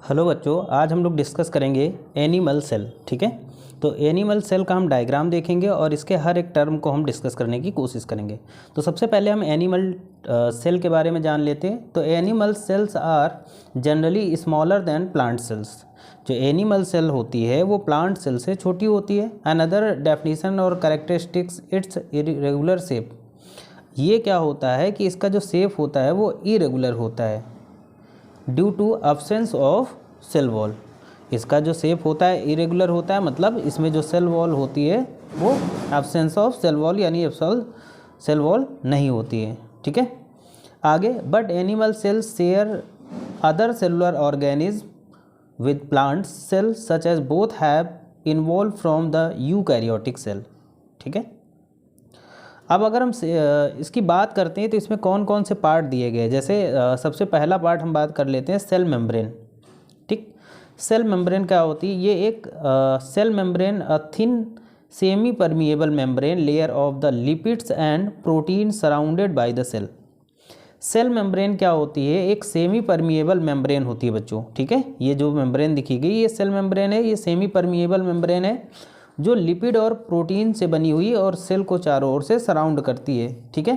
Hello बच्चों, आज हम लोग डिस्कस करेंगे एनिमल सेल। ठीक है, तो एनिमल सेल का हम डायग्राम देखेंगे और इसके हर एक टर्म को हम डिस्कस करने की कोशिश करेंगे। तो सबसे पहले हम एनिमल सेल के बारे में जान लेते हैं। तो animal cells are generally smaller than plant cells. जो एनिमल सेल होती है वो प्लांट सेल से छोटी होती है। अनदर डेफिनेशन और कैरेक्टरिस्टिक्स इट्स इरेगुलर शेप। ये क्या होता है कि इसका जो शेप होता है वो इरेगुलर होता है due to absence of cell wall. इसका जो शेप होता है इरेगुलर होता है, मतलब इसमें जो सेल वॉल होती है वो अब्सेंस ऑफ सेल वॉल यानी सेल वॉल नहीं होती है। ठीक है, आगे but animal cells share other cellular organism with plant cell such as both have involve from the eukaryotic cell. ठीक है, अब अगर हम इसकी बात करते हैं तो इसमें कौन कौन से पार्ट दिए गए। जैसे सबसे पहला पार्ट हम बात कर लेते हैं सेल मेम्ब्रेन। ठीक, सेल मेम्ब्रेन क्या होती है? ये एक cell membrane a thin semi permeable membrane layer of the lipids and protein surrounded by the cell. Cell membrane क्या होती है? एक सेमी परमिएबल मेम्ब्रेन होती है बच्चों। ठीक है, ये जो मेम्ब्रेन दिखी गई ये सेल मेम्ब्रेन है। ये सेमी परमिएबल मेम्ब्रेन है जो लिपिड और प्रोटीन से बनी हुई और सेल को चारों ओर से सराउंड करती है। ठीक है,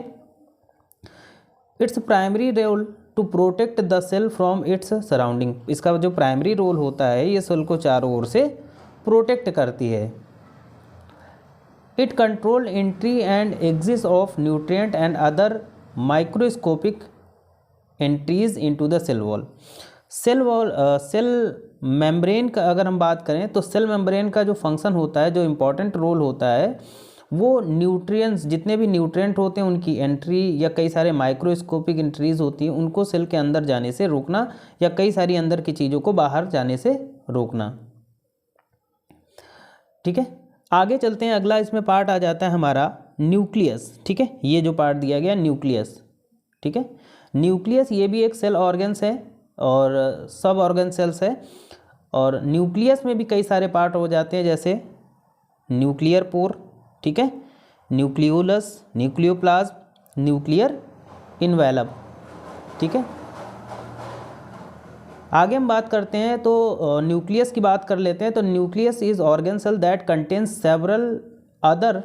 it's primary role to protect the cell from its surrounding. इसका जो प्राइमरी रोल होता है ये सेल को चारों ओर से प्रोटेक्ट करती है। It control entry and exit of nutrient and other microscopic entries into the cell wall. Cell membrane का अगर हम बात करें तो सेल मेम्ब्रेन का जो फंक्शन होता है, जो इम्पॉर्टेंट रोल होता है, वो न्यूट्रिएंट्स, जितने भी न्यूट्रिएंट होते हैं उनकी एंट्री या कई सारे माइक्रोस्कोपिक एंट्रीज होती हैं उनको सेल के अंदर जाने से रोकना या कई सारी अंदर की चीज़ों को बाहर जाने से रोकना। ठीक है, आगे चलते हैं। अगला इसमें पार्ट आ जाता है हमारा न्यूक्लियस। ठीक है, ये जो पार्ट दिया गया न्यूक्लियस। ठीक है, न्यूक्लियस ये भी एक सेल ऑर्गन्स है और सब ऑर्गन सेल्स है। और न्यूक्लियस में भी कई सारे पार्ट हो जाते हैं, जैसे न्यूक्लियर पोर, ठीक है, न्यूक्लियोलस, न्यूक्लियोप्लाज्म, न्यूक्लियर इन्वेलप। ठीक है, आगे हम बात करते हैं तो न्यूक्लियस की बात कर लेते हैं। तो nucleus is organelle that contains several other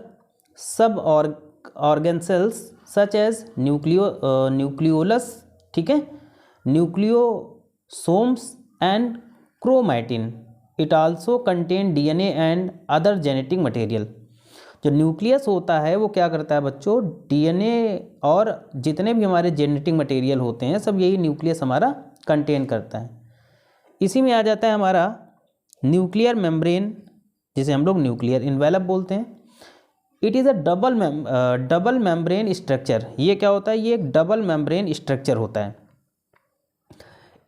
sub organelles such as nucleolus, ठीक है, nucleosomes and chromatin. It also contain DNA and other genetic material. जो न्यूक्लियस होता है वो क्या करता है बच्चों? डीएनए और जितने भी हमारे जेनेटिक मटेरियल होते हैं सब यही न्यूक्लियस हमारा कंटेन करता है। इसी में आ जाता है हमारा न्यूक्लियर मेम्ब्रेन, जिसे हम लोग न्यूक्लियर इन्वेलप बोलते हैं। It is a double membrane structure. ये क्या होता है? ये एक डबल मेम्ब्रेन स्ट्रक्चर होता है।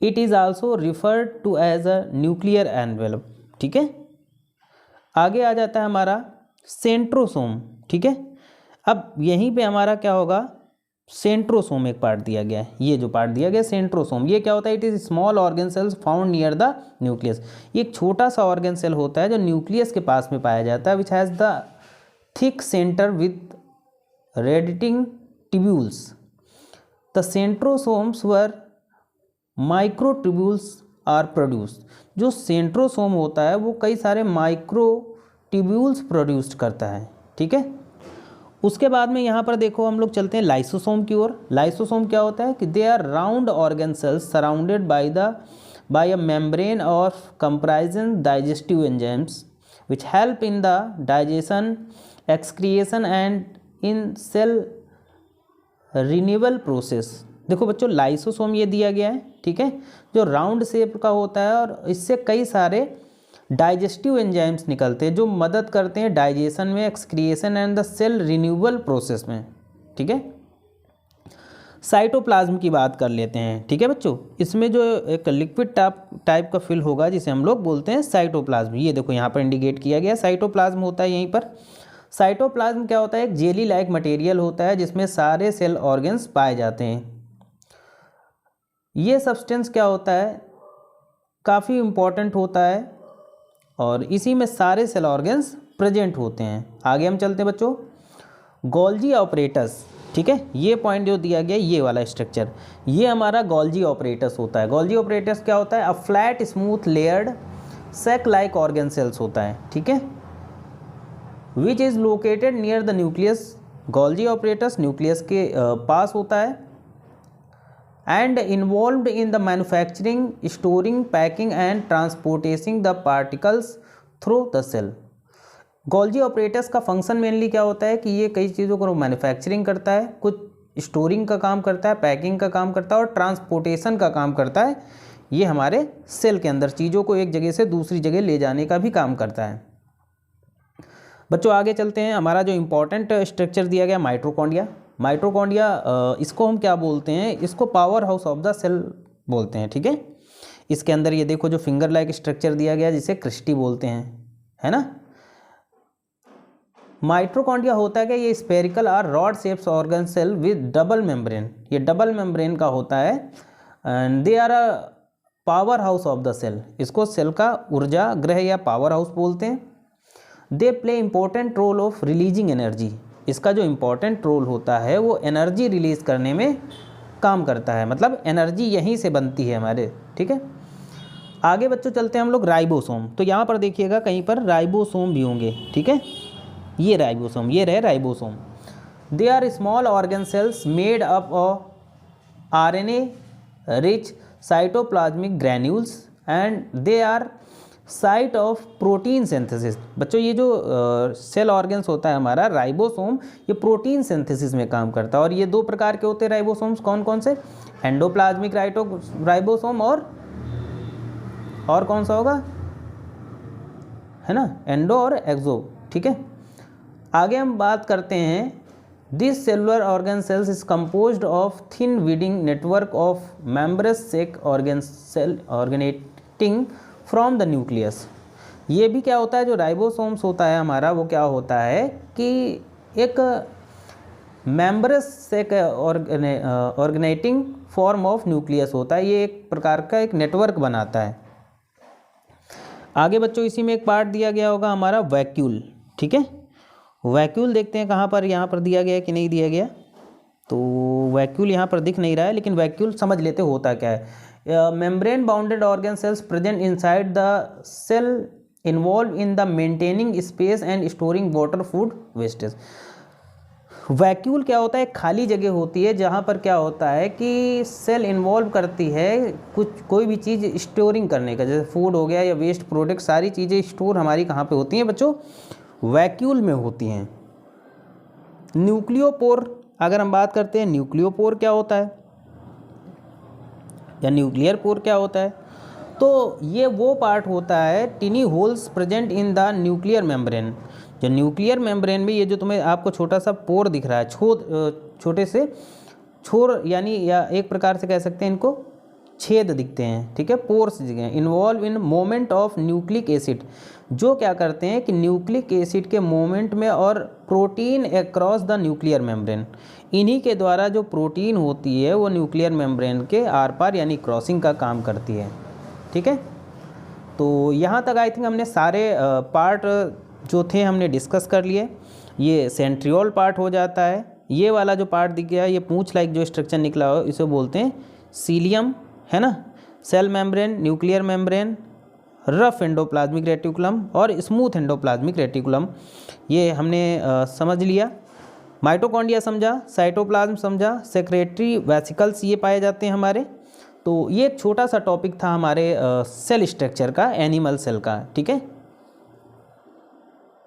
It is also referred to as a nuclear envelope. ठीक है, आगे आ जाता है हमारा सेंट्रोसोम। ठीक है, अब यहीं पे हमारा क्या होगा? सेंट्रोसोम एक पार्ट दिया गया है। ये जो पार्ट दिया गया है सेंट्रोसोम, ये क्या होता है? It is small organelles found near the nucleus. ये एक छोटा सा ऑर्गन सेल होता है जो न्यूक्लियस के पास में पाया जाता है, which has the thick centre with radiating tubules. The centrosomes where microtubules are produce. जो सेंट्रोसोम होता है वो कई सारे माइक्रोट्यूब्यूल्स प्रोड्यूस करता है। ठीक है, उसके बाद में यहाँ पर देखो हम लोग चलते हैं लाइसोसोम की ओर। लाइसोसोम क्या होता है कि they are round organelles surrounded by a membrane of comprising digestive enzymes which help in the digestion, excretion and in cell renewal process. देखो बच्चों, लाइसोसोम ये दिया गया है, ठीक है, जो राउंड शेप का होता है और इससे कई सारे डाइजेस्टिव एंजाइम्स निकलते हैं जो मदद करते हैं डाइजेशन में, excretion and the cell renewal process में। ठीक है, साइटोप्लाज्म की बात कर लेते हैं। ठीक है बच्चों, इसमें जो एक लिक्विड टाइप का फिल होगा जिसे हम लोग बोलते हैं साइटोप्लाज्म। ये देखो यहाँ पर इंडिकेट किया गया साइटोप्लाज्म होता है यहीं पर। साइटोप्लाज्म क्या होता है? एक जेली लाइक मटेरियल होता है जिसमें सारे सेल ऑर्गन्स पाए जाते हैं। ये सब्सटेंस क्या होता है? काफ़ी इम्पॉर्टेंट होता है और इसी में सारे सेल ऑर्गन्स प्रेजेंट होते हैं। आगे हम चलते हैं बच्चों, गोल्जी ऑपरेटस। ठीक है, ये पॉइंट जो दिया गया ये वाला स्ट्रक्चर, ये हमारा गोल्जी ऑपरेटस होता है। गोल्जी ऑपरेटस क्या होता है? A flat smooth layered sac like organelles होता है, ठीक है, which is located near the nucleus. Golgi apparatus nucleus के पास होता है and involved in the manufacturing, storing, packing and transporting the particles through the cell. Golgi apparatus का function mainly क्या होता है कि ये कई चीज़ों को मैन्युफैक्चरिंग करता है, कुछ स्टोरिंग का काम करता है, पैकिंग का काम करता है और ट्रांसपोर्टेशन का काम करता है। ये हमारे सेल के अंदर चीज़ों को एक जगह से दूसरी जगह ले जाने का भी काम करता है। बच्चों आगे चलते हैं। हमारा जो इम्पोर्टेंट स्ट्रक्चर दिया गया माइटोकॉन्ड्रिया। माइटोकॉन्ड्रिया इसको हम क्या बोलते हैं? इसको powerhouse of the cell बोलते हैं, ठीक है। इसके अंदर ये देखो जो फिंगर लाइक स्ट्रक्चर दिया गया जिसे क्रिस्टी बोलते हैं, है ना। माइटोकॉन्ड्रिया होता है कि ये स्पेरिकल और rod shapes organelles with double membrane, ये डबल मेम्ब्रेन का होता है and they are a powerhouse of the cell. इसको सेल का ऊर्जा गृह या पावर हाउस बोलते हैं। They play important role of releasing energy. इसका जो इम्पोर्टेंट रोल होता है वो एनर्जी रिलीज करने में काम करता है, मतलब एनर्जी यहीं से बनती है हमारे, ठीक है। आगे बच्चों चलते हैं हम लोग राइबोसोम। तो यहाँ पर देखिएगा कहीं पर राइबोसोम भी होंगे, ठीक है। ये राइबोसोम, ये रहे ribosome. They are small organelles made up of RNA rich cytoplasmic granules and they are site of protein synthesis. बच्चों ये जो सेल ऑर्गन्स होता है हमारा राइबोसोम, ये प्रोटीन सिंथेसिस में काम करता है। और ये दो प्रकार के होते हैं राइबोसोम्स, कौन कौन से? एंडोप्लाज्मिक राइबोसोम और कौन सा होगा, है ना, एंडो और एक्सो, ठीक है। आगे हम बात करते हैं। This cellular organelles is composed of thin winding network of membrane sac organelle originating from the nucleus. ये भी क्या होता है, जो राइबोसोम्स होता है हमारा वो क्या होता है कि एक मेम्ब्रेस सेक ऑर्गेनेटिंग फॉर्म ऑफ न्यूक्लियस होता है। ये एक प्रकार का एक नेटवर्क बनाता है। आगे बच्चों इसी में एक पार्ट दिया गया होगा हमारा वैक्यूल, ठीक है। वैक्यूल देखते हैं कहाँ पर, यहाँ पर दिया गया है कि नहीं दिया गया। तो वैक्यूल यहाँ पर दिख नहीं रहा है, लेकिन वैक्यूल समझ लेते होता क्या है। Membrane bounded organelles present inside the cell involve in the maintaining space and storing water food wastage. Vacuole क्या होता है? खाली जगह होती है जहाँ पर क्या होता है कि सेल इन्वॉल्व करती है कोई भी चीज़ स्टोरिंग करने का, जैसे फूड हो गया या वेस्ट प्रोडक्ट, सारी चीज़ें स्टोर हमारी कहाँ पे होती हैं बच्चों? वैक्यूल में होती हैं। न्यूक्लियोपोर अगर हम बात करते हैं, न्यूक्लियोपोर क्या होता है या न्यूक्लियर पोर क्या होता है? तो ये वो पार्ट होता है टिनी holes present in the nuclear membrane. जो न्यूक्लियर मेम्ब्रेन में ये जो तुम्हें आपको छोटा सा पोर दिख रहा है, छोटे से छोर यानी या एक प्रकार से कह सकते हैं इनको छेद दिखते हैं, ठीक है, पोर्स दिखते हैं। Involve in moment of nucleic acid, जो क्या करते हैं कि न्यूक्लिक एसिड के मोमेंट में और protein across the nuclear membrane, इन्हीं के द्वारा जो प्रोटीन होती है वो न्यूक्लियर मेम्ब्रेन के आर पार यानी क्रॉसिंग का काम करती है, ठीक है। तो यहाँ तक आई थिंक हमने सारे पार्ट जो थे हमने डिस्कस कर लिए। ये सेंट्रियोल पार्ट हो जाता है। ये वाला जो पार्ट दिख गया, ये पूंछ लाइक जो स्ट्रक्चर निकला हो इसे बोलते हैं सीलियम, है ना। Cell membrane, nuclear membrane, rough endoplasmic reticulum और स्मूथ एंडोप्लाज्मिक रेटिकुलम, ये हमने समझ लिया। माइटोकॉन्ड्रिया समझा, साइटोप्लाज्म समझा, सेक्रेटरी वेसिकल्स ये पाए जाते हैं हमारे। तो ये एक छोटा सा टॉपिक था हमारे सेल स्ट्रक्चर का, एनिमल सेल का, ठीक है।